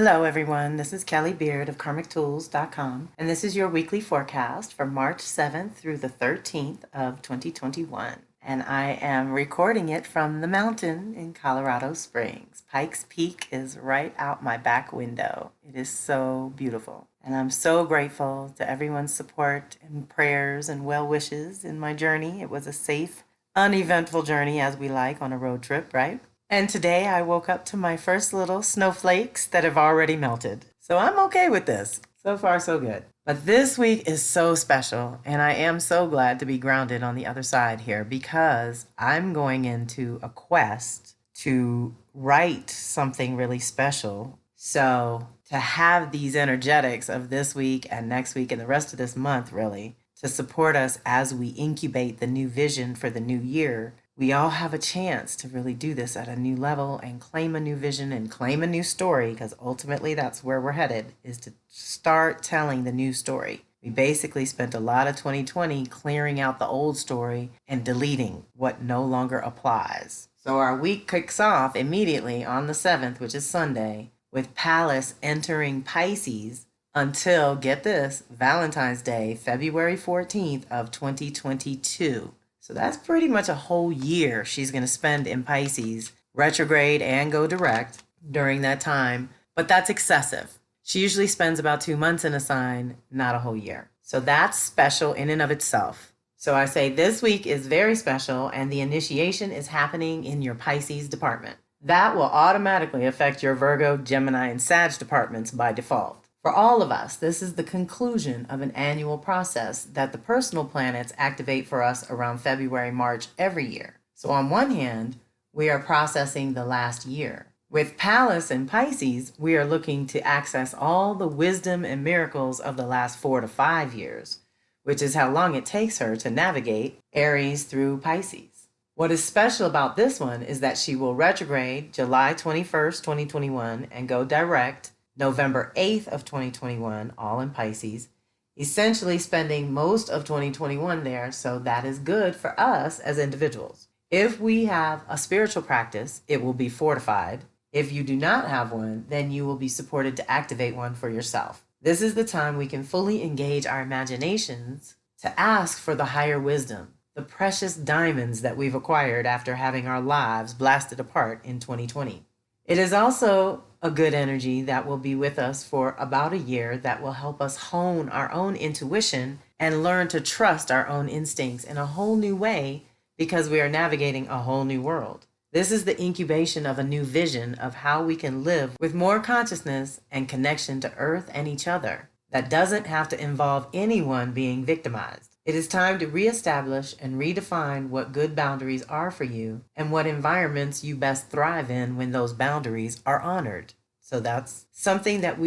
Hello everyone, this is Kelly Beard of KarmicTools.com, and this is your weekly forecast for March 7th through the 13th of 2021. And I am recording it from the mountain in Colorado Springs. Pikes Peak is right out my back window. It is so beautiful. And I'm so grateful to everyone's support and prayers and well wishes in my journey. It was a safe, uneventful journey, as we like on a road trip, right? And today I woke up to my first little snowflakes that have already melted. So I'm okay with this. So far, so good. But this week is so special, and I am so glad to be grounded on the other side here because I'm going into a quest to write something really special. So to have these energetics of this week and next week and the rest of this month really to support us as we incubate the new vision for the new year, we all have a chance to really do this at a new level and claim a new vision and claim a new story, because ultimately that's where we're headed, is to start telling the new story. We basically spent a lot of 2020 clearing out the old story and deleting what no longer applies. So our week kicks off immediately on the 7th, which is Sunday, with Pallas entering Pisces until, get this, Valentine's Day, February 14th of 2022. So that's pretty much a whole year she's going to spend in Pisces, retrograde and go direct during that time. But that's excessive. She usually spends about 2 months in a sign, not a whole year. So that's special in and of itself. So I say this week is very special, and the initiation is happening in your Pisces department. That will automatically affect your Virgo, Gemini, and Sag departments by default. For all of us, this is the conclusion of an annual process that the personal planets activate for us around February, March every year. So on one hand, we are processing the last year. With Pallas and Pisces, we are looking to access all the wisdom and miracles of the last 4 to 5 years, which is how long it takes her to navigate Aries through Pisces. What is special about this one is that she will retrograde July 21st, 2021, and go direct November 8th of 2021, all in Pisces, essentially spending most of 2021 there, so that is good for us as individuals. If we have a spiritual practice, it will be fortified. If you do not have one, then you will be supported to activate one for yourself. This is the time we can fully engage our imaginations to ask for the higher wisdom, the precious diamonds that we've acquired after having our lives blasted apart in 2020. It is also a good energy that will be with us for about a year that will help us hone our own intuition and learn to trust our own instincts in a whole new way because we are navigating a whole new world. This is the incubation of a new vision of how we can live with more consciousness and connection to Earth and each other that doesn't have to involve anyone being victimized. It is time to reestablish and redefine what good boundaries are for you and what environments you best thrive in when those boundaries are honored. So that's something that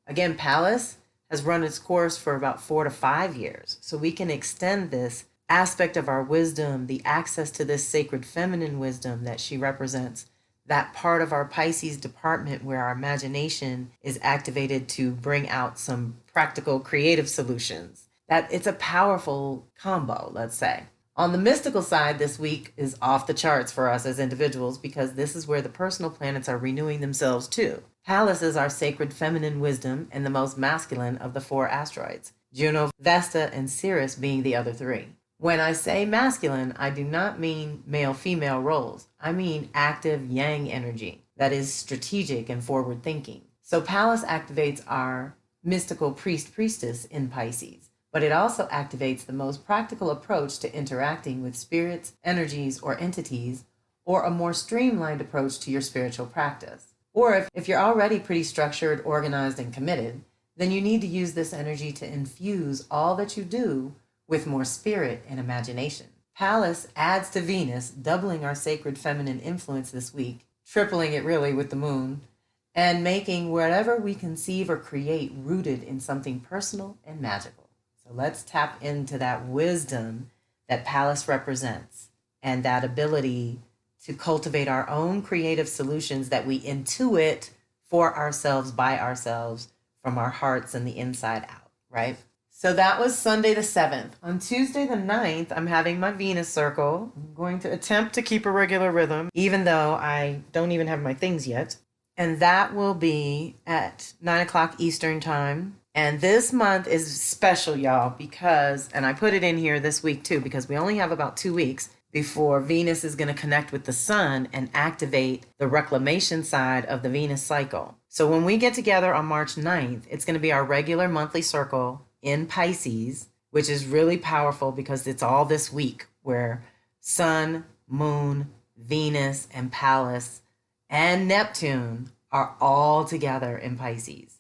again, Pallas has run its course for about 4 to 5 years. So we can extend this aspect of our wisdom, the access to this sacred feminine wisdom that she represents, that part of our Pisces department where our imagination is activated to bring out some practical, creative solutions. That it's a powerful combo, let's say. On the mystical side, this week is off the charts for us as individuals because this is where the personal planets are renewing themselves too. Pallas is our sacred feminine wisdom and the most masculine of the 4 asteroids, Juno, Vesta, and Sirius being the other 3. When I say masculine, I do not mean male-female roles. I mean active yang energy that is strategic and forward-thinking. So Pallas activates our mystical priestess in Pisces, but it also activates the most practical approach to interacting with spirits, energies, or entities, or a more streamlined approach to your spiritual practice. Or if you're already pretty structured, organized, and committed, then you need to use this energy to infuse all that you do with more spirit and imagination. Pallas adds to Venus, doubling our sacred feminine influence this week, tripling it really with the moon, and making whatever we conceive or create rooted in something personal and magical. So let's tap into that wisdom that Pallas represents and that ability to cultivate our own creative solutions that we intuit for ourselves, by ourselves, from our hearts and the inside out, right? So that was Sunday the 7th. On Tuesday the 9th, I'm having my Venus circle. I'm going to attempt to keep a regular rhythm, even though I don't even have my things yet. And that will be at 9 o'clock Eastern Time. And this month is special, y'all, because, and I put it in here this week too, because we only have about 2 weeks before Venus is going to connect with the sun and activate the reclamation side of the Venus cycle. So when we get together on March 9th, it's going to be our regular monthly circle in Pisces, which is really powerful because it's all this week where Sun, Moon, Venus, and Pallas and Neptune are all together in Pisces.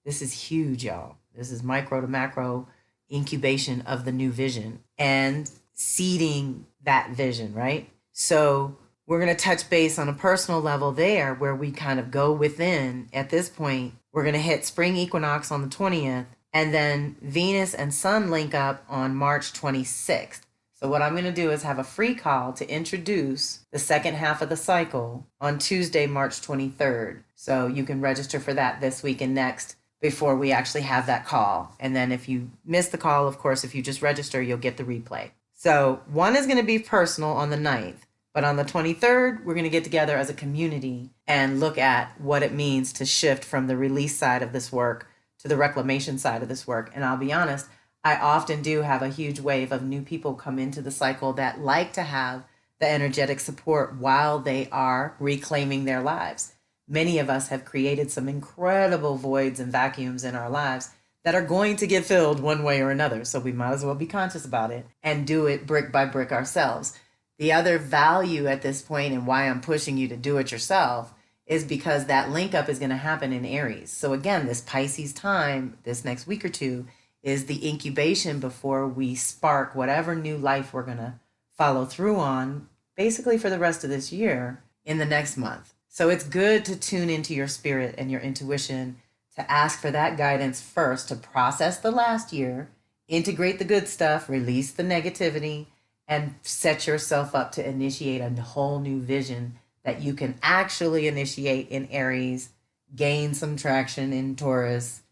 This is huge, y'all. This is micro to macro incubation of the new vision and seeding that vision, right? So we're going to touch base on a personal level there where we kind of go within. At this point, we're going to hit spring equinox on the 20th, and then Venus and Sun link up on March 26th. So what I'm going to do is have a free call to introduce the second half of the cycle on Tuesday, March 23rd. So you can register for that this week and next before we actually have that call. And then if you miss the call, of course, if you just register, you'll get the replay. So one is going to be personal on the 9th, but on the 23rd, we're going to get together as a community and look at what it means to shift from the release side of this work to the reclamation side of this work. And I'll be honest, I often do have a huge wave of new people come into the cycle that like to have the energetic support while they are reclaiming their lives. Many of us have created some incredible voids and vacuums in our lives that are going to get filled one way or another. So we might as well be conscious about it and do it brick by brick ourselves. The other value at this point and why I'm pushing you to do it yourself is because that link up is going to happen in Aries. So again, this Pisces time, this next week or two, is the incubation before we spark whatever new life we're going to follow through on, basically for the rest of this year in the next month. So it's good to tune into your spirit and your intuition to ask for that guidance first, to process the last year, integrate the good stuff, release the negativity, and set yourself up to initiate a whole new vision that you can actually initiate in Aries, gain some traction in Taurus,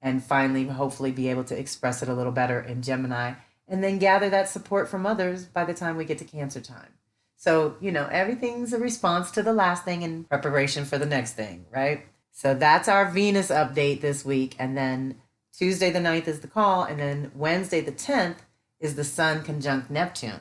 and finally, hopefully be able to express it a little better in Gemini, and then gather that support from others by the time we get to Cancer time. So, everything's a response to the last thing in preparation for the next thing, right? So that's our Venus update this week. And then Tuesday the 9th is the call. And then Wednesday the 10th is the Sun conjunct Neptune.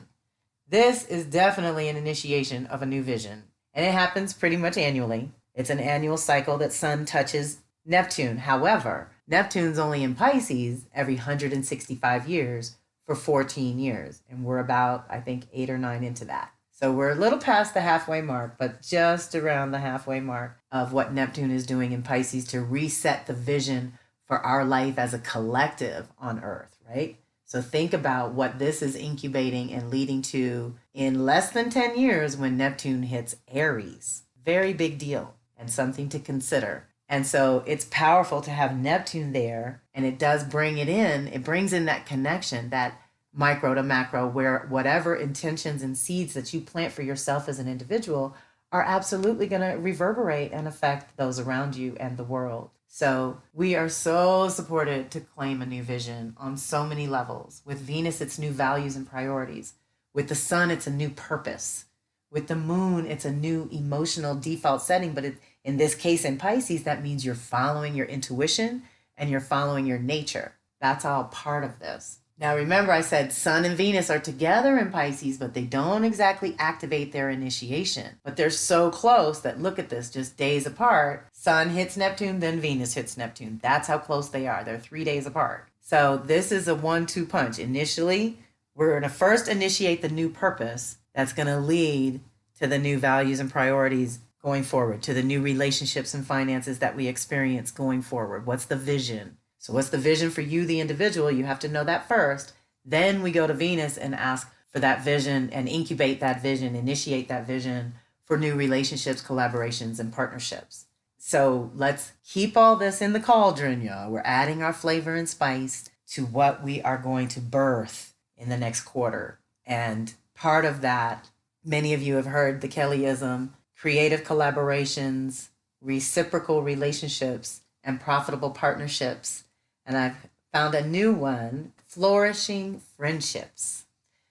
This is definitely an initiation of a new vision. And it happens pretty much annually. It's an annual cycle that Sun touches Neptune. However, Neptune's only in Pisces every 165 years for 14 years. And we're about, I think, 8 or 9 into that. So we're a little past the halfway mark, but just around the halfway mark of what Neptune is doing in Pisces to reset the vision for our life as a collective on Earth, right? So think about what this is incubating and leading to in less than 10 years when Neptune hits Aries. Very big deal and something to consider. And so it's powerful to have Neptune there, and it does bring it in. It brings in that connection, that micro to macro, where whatever intentions and seeds that you plant for yourself as an individual are absolutely going to reverberate and affect those around you and the world. So we are so supported to claim a new vision on so many levels. With Venus, it's new values and priorities. With the Sun, it's a new purpose. With the Moon, it's a new emotional default setting. But in this case, in Pisces, that means you're following your intuition and you're following your nature. That's all part of this. Now, remember, I said Sun and Venus are together in Pisces, but they don't exactly activate their initiation. But they're so close that, look at this, just days apart. Sun hits Neptune, then Venus hits Neptune. That's how close they are. They're 3 days apart. So this is a 1-2 punch. Initially, we're going to first initiate the new purpose that's going to lead to the new values and priorities going forward, to the new relationships and finances that we experience going forward. What's the vision? So what's the vision for you, the individual? You have to know that first. Then we go to Venus and ask for that vision and incubate that vision, initiate that vision for new relationships, collaborations, and partnerships. So let's keep all this in the cauldron, y'all. We're adding our flavor and spice to what we are going to birth in the next quarter. And part of that, many of you have heard the Kellyism, creative collaborations, reciprocal relationships, and profitable partnerships. And I've found a new one, flourishing friendships.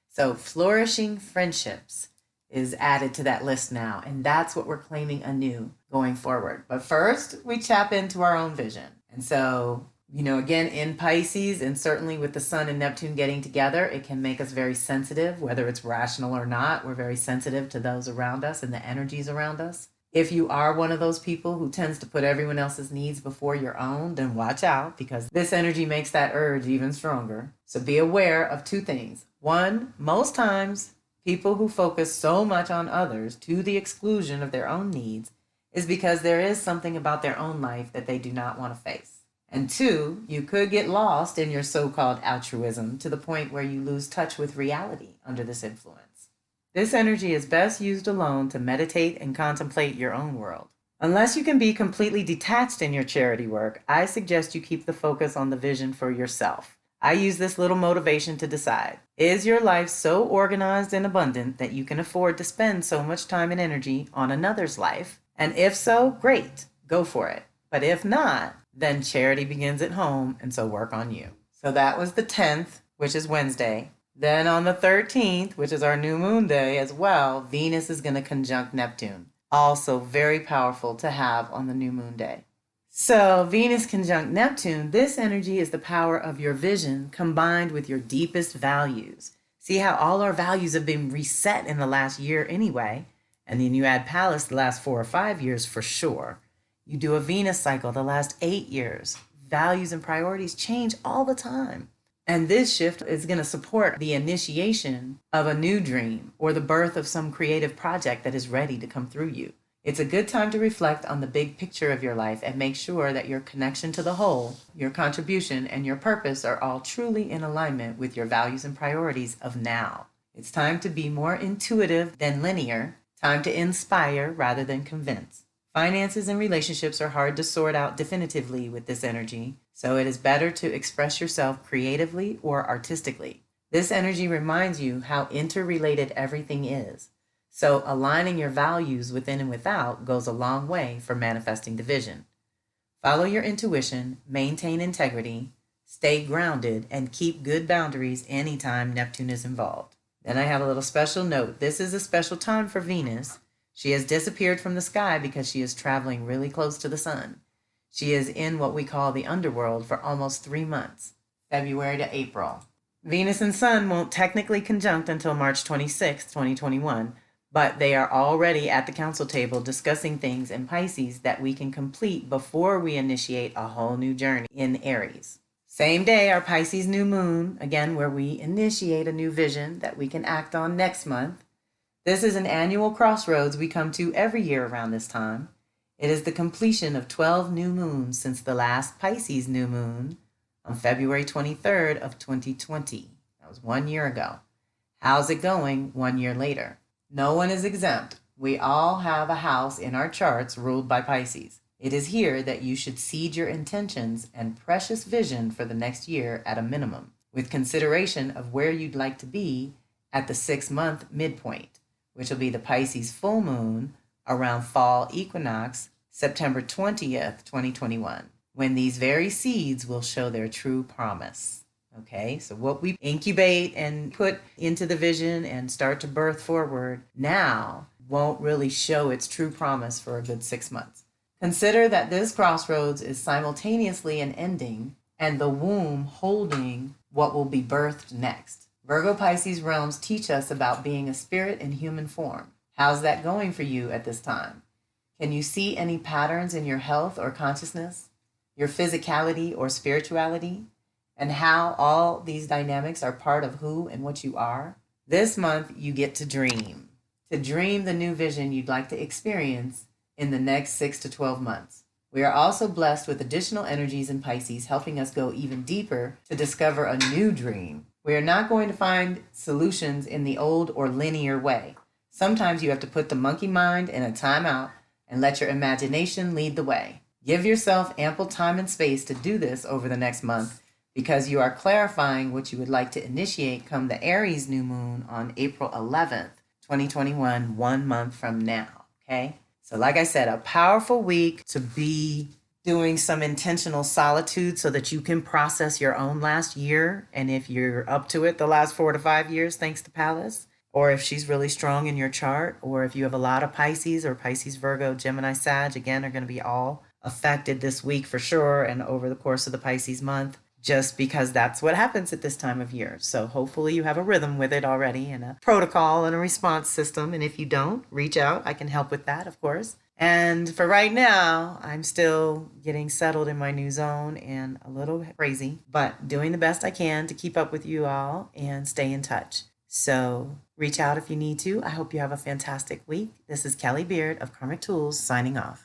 So flourishing friendships is added to that list now. And that's what we're claiming anew going forward. But first, we tap into our own vision. And so, again, in Pisces, and certainly with the Sun and Neptune getting together, it can make us very sensitive, whether it's rational or not. We're very sensitive to those around us and the energies around us. If you are one of those people who tends to put everyone else's needs before your own, then watch out, because this energy makes that urge even stronger. So be aware of two things. One, most times, people who focus so much on others to the exclusion of their own needs is because there is something about their own life that they do not want to face. And two, you could get lost in your so-called altruism to the point where you lose touch with reality under this influence. This energy is best used alone to meditate and contemplate your own world. Unless you can be completely detached in your charity work, I suggest you keep the focus on the vision for yourself. I use this little motivation to decide, is your life so organized and abundant that you can afford to spend so much time and energy on another's life? And if so, great, go for it. But if not, then charity begins at home, and so work on you. So that was the 10th, which is Wednesday. Then on the 13th, which is our new moon day as well, Venus is going to conjunct Neptune. Also very powerful to have on the new moon day. So Venus conjunct Neptune, this energy is the power of your vision combined with your deepest values. See how all our values have been reset in the last year anyway. And then you add Pallas the last 4 or 5 years for sure. You do a Venus cycle the last 8 years. Values and priorities change all the time. And this shift is going to support the initiation of a new dream or the birth of some creative project that is ready to come through you. It's a good time to reflect on the big picture of your life and make sure that your connection to the whole, your contribution, and your purpose are all truly in alignment with your values and priorities of now. It's time to be more intuitive than linear, time to inspire rather than convince. Finances and relationships are hard to sort out definitively with this energy, so it is better to express yourself creatively or artistically. This energy reminds you how interrelated everything is, so aligning your values within and without goes a long way for manifesting the vision. Follow your intuition, maintain integrity, stay grounded, and keep good boundaries anytime Neptune is involved. Then I have a little special note. This is a special time for Venus. She has disappeared from the sky because she is traveling really close to the sun. She is in what we call the underworld for almost 3 months, February to April. Venus and Sun won't technically conjunct until March 26, 2021, but they are already at the council table discussing things in Pisces that we can complete before we initiate a whole new journey in Aries. Same day, our Pisces new moon, again, where we initiate a new vision that we can act on next month. This is an annual crossroads we come to every year around this time. It is the completion of 12 new moons since the last Pisces new moon on February 23rd of 2020. That was 1 year ago. How's it going 1 year later? No one is exempt. We all have a house in our charts ruled by Pisces. It is here that you should seed your intentions and precious vision for the next year at a minimum, with consideration of where you'd like to be at the 6-month midpoint, which will be the Pisces full moon around fall equinox, September 20th, 2021, when these very seeds will show their true promise. Okay, so what we incubate and put into the vision and start to birth forward now won't really show its true promise for a good 6 months. Consider that this crossroads is simultaneously an ending and the womb holding what will be birthed next. Virgo Pisces realms teach us about being a spirit in human form. How's that going for you at this time? Can you see any patterns in your health or consciousness, your physicality or spirituality, and how all these dynamics are part of who and what you are? This month, you get to dream the new vision you'd like to experience in the next 6 to 12 months. We are also blessed with additional energies in Pisces, helping us go even deeper to discover a new dream. We are not going to find solutions in the old or linear way. Sometimes you have to put the monkey mind in a timeout and let your imagination lead the way. Give yourself ample time and space to do this over the next month because you are clarifying what you would like to initiate come the Aries new moon on April 11th, 2021, 1 month from now, okay? So like I said, a powerful week to be doing some intentional solitude so that you can process your own last year. And if you're up to it, the last 4 to 5 years, thanks to Pallas, or if she's really strong in your chart, or if you have a lot of Pisces, or Pisces, Virgo, Gemini, Sag, again, are going to be all affected this week for sure and over the course of the Pisces month, just because that's what happens at this time of year. So hopefully you have a rhythm with it already and a protocol and a response system. And if you don't, reach out. I can help with that, of course. And for right now, I'm still getting settled in my new zone and a little crazy, but doing the best I can to keep up with you all and stay in touch. So reach out if you need to. I hope you have a fantastic week. This is Kelly Beard of Karmic Tools signing off.